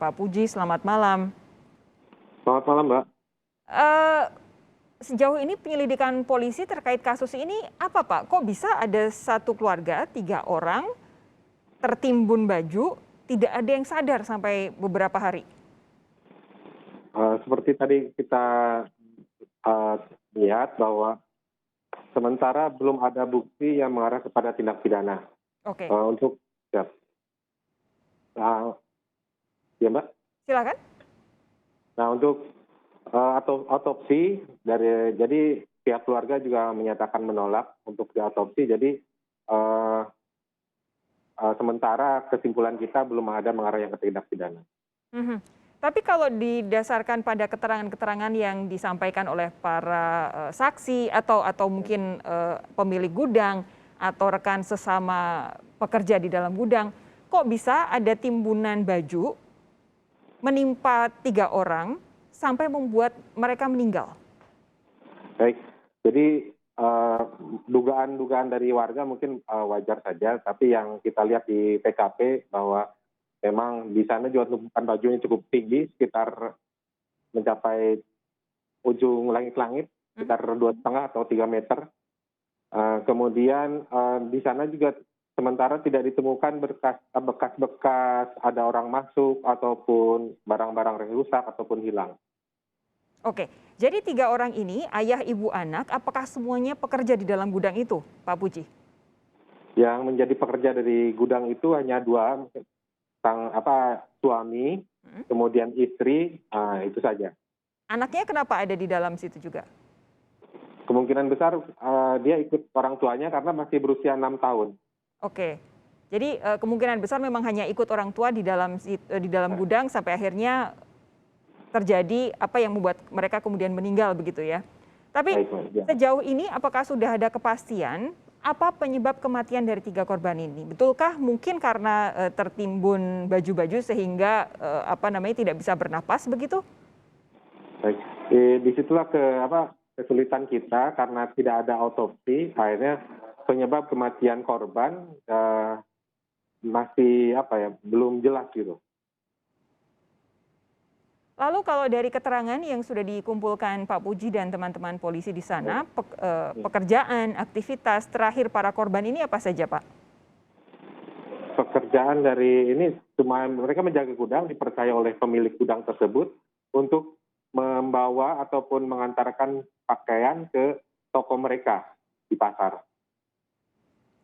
Pak Puji, selamat malam. Selamat malam, Mbak. Eh, Sejauh ini penyelidikan polisi terkait kasus ini apa, Pak? Kok bisa ada satu keluarga, 3 orang, tertimbun baju, tidak ada yang sadar sampai beberapa hari? Seperti tadi kita eh, lihat bahwa sementara belum ada bukti yang mengarah kepada tindak pidana. Oke, Untuk ya, nah, ya, Mbak. silakan. Nah, untuk atau otopsi jadi pihak keluarga juga menyatakan menolak untuk diotopsi. Jadi eh, sementara kesimpulan kita belum ada mengarah yang ke tindak pidana. Mhm. Tapi kalau didasarkan pada keterangan-keterangan yang disampaikan oleh para saksi atau mungkin pemilik gudang atau rekan sesama pekerja di dalam gudang, kok bisa ada timbunan baju menimpa 3 orang sampai membuat mereka meninggal? Baik, jadi dugaan-dugaan dari warga mungkin wajar saja, tapi yang kita lihat di TKP bahwa memang di sana juga tumpukan bajunya cukup tinggi, sekitar mencapai ujung langit-langit, Mhm. sekitar 2,5 atau 3 meter. Kemudian di sana juga sementara tidak ditemukan bekas-bekas ada orang masuk ataupun barang-barang yang rusak ataupun hilang. Oke, jadi 3 orang ini ayah, ibu, anak, apakah semuanya pekerja di dalam gudang itu, Pak Puji? Yang menjadi pekerja dari gudang itu hanya dua, suami, Mhm. kemudian istri, itu saja. Anaknya kenapa ada di dalam situ juga? Kemungkinan besar dia ikut orang tuanya karena masih berusia 6 tahun. Oke, jadi kemungkinan besar memang hanya ikut orang tua di dalam gudang sampai akhirnya terjadi apa yang membuat mereka kemudian meninggal begitu ya. Tapi Baik, Mas. Ya. sejauh ini apakah sudah ada kepastian apa penyebab kematian dari 3 korban ini? Betulkah mungkin karena tertimbun baju-baju sehingga tidak bisa bernapas begitu? Baik. Disitulah kesulitan kita karena tidak ada otopsi, akhirnya penyebab kematian korban masih belum jelas gitu. Lalu kalau dari keterangan yang sudah dikumpulkan Pak Puji dan teman-teman polisi di sana, pekerjaan, aktivitas terakhir para korban ini apa saja, Pak? Pekerjaan dari ini cuma mereka menjaga gudang, dipercaya oleh pemilik gudang tersebut untuk membawa ataupun mengantarkan pakaian ke toko mereka di pasar.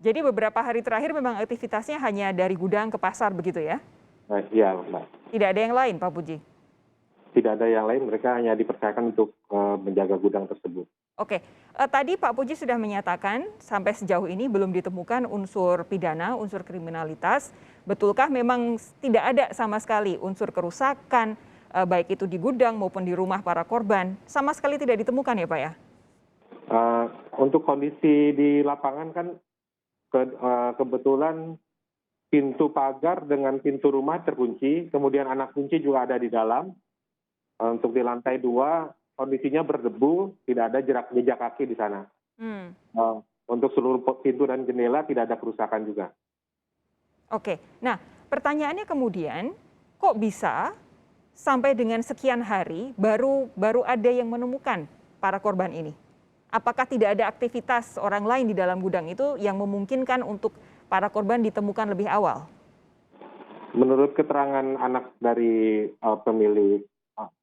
Jadi beberapa hari terakhir memang aktivitasnya hanya dari gudang ke pasar begitu ya? Nah, iya, Mbak. Tidak ada yang lain, Pak Puji? Tidak ada yang lain, mereka hanya dipercayakan untuk menjaga gudang tersebut. Oke, tadi Pak Puji sudah menyatakan sampai sejauh ini belum ditemukan unsur pidana, unsur kriminalitas. Betulkah memang tidak ada sama sekali unsur kerusakan, baik itu di gudang maupun di rumah para korban, sama sekali tidak ditemukan ya Pak ya? Untuk kondisi di lapangan kan kebetulan pintu pagar dengan pintu rumah terkunci, kemudian anak kunci juga ada di dalam. Untuk di lantai 2 kondisinya berdebu, tidak ada jejak kaki di sana. Hmm. Untuk seluruh pintu dan jendela tidak ada kerusakan juga. Oke, nah pertanyaannya kemudian, kok bisa sampai dengan sekian hari baru ada yang menemukan para korban ini? Apakah tidak ada aktivitas orang lain di dalam gudang itu yang memungkinkan untuk para korban ditemukan lebih awal? Menurut keterangan anak dari pemilik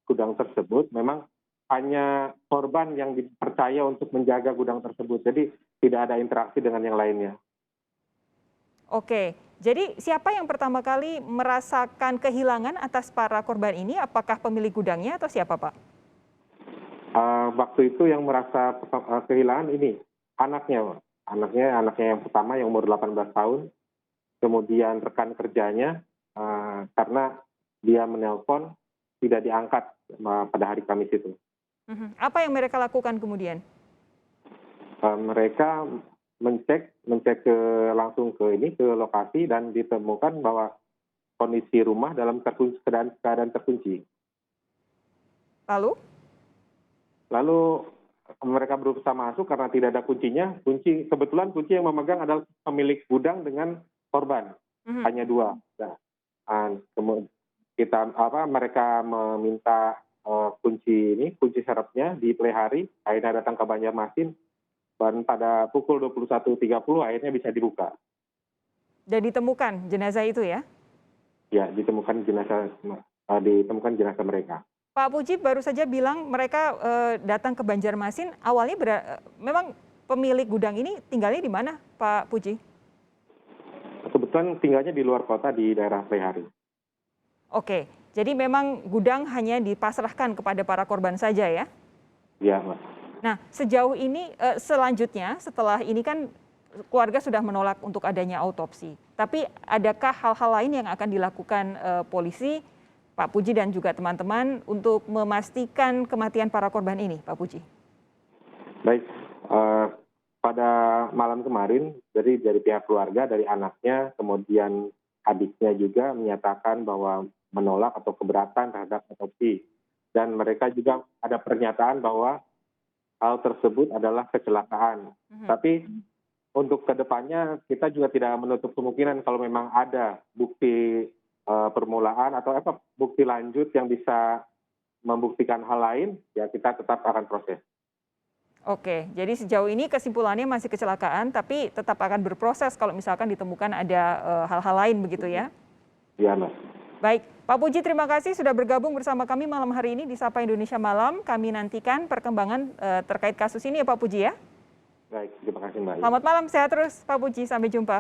gudang tersebut, memang hanya korban yang dipercaya untuk menjaga gudang tersebut. Jadi tidak ada interaksi dengan yang lainnya. Oke, jadi siapa yang pertama kali merasakan kehilangan atas para korban ini? Apakah pemilik gudangnya atau siapa, Pak? Waktu itu yang merasa kehilangan ini anaknya, Pak. Anaknya yang pertama yang umur 18 tahun, kemudian rekan kerjanya karena dia menelpon tidak diangkat pada hari Kamis itu. Apa yang mereka lakukan kemudian? Mereka mengecek langsung ke lokasi dan ditemukan bahwa kondisi rumah dalam keadaan terkunci. Lalu? Lalu mereka berusaha masuk karena tidak ada kuncinya. Kebetulan kunci yang memegang adalah pemilik gudang dengan korban, Mhm. hanya dua. Nah, mereka meminta kunci serepnya di Plehari, akhirnya datang ke Banjarmasin, dan pada pukul 21.30 akhirnya bisa dibuka. Dan ditemukan jenazah itu ya? Ya, ditemukan jenazah mereka. Pak Puji baru saja bilang mereka datang ke Banjarmasin. Awalnya memang pemilik gudang ini tinggalnya di mana, Pak Puji? Kebetulan tinggalnya di luar kota di daerah Plehari. Oke, jadi memang gudang hanya dipasrahkan kepada para korban saja ya? Iya, Mbak. Nah, sejauh ini selanjutnya setelah ini kan keluarga sudah menolak untuk adanya autopsi. Tapi adakah hal-hal lain yang akan dilakukan polisi, Pak Puji dan juga teman-teman untuk memastikan kematian para korban ini, Pak Puji? Baik, pada malam kemarin dari pihak keluarga, dari anaknya, kemudian adiknya juga menyatakan bahwa menolak atau keberatan terhadap autopsi. Dan mereka juga ada pernyataan bahwa hal tersebut adalah kecelakaan. Tapi untuk kedepannya kita juga tidak menutup kemungkinan kalau memang ada bukti permulaan atau bukti lanjut yang bisa membuktikan hal lain, ya kita tetap akan proses. Oke, jadi sejauh ini kesimpulannya masih kecelakaan, tapi tetap akan berproses kalau misalkan ditemukan ada hal-hal lain begitu ya? Iya, Mbak. Baik, Pak Puji terima kasih sudah bergabung bersama kami malam hari ini di Sapa Indonesia Malam. Kami nantikan perkembangan terkait kasus ini ya Pak Puji ya. Baik, terima kasih Mbak. Selamat malam, sehat terus Pak Puji, sampai jumpa.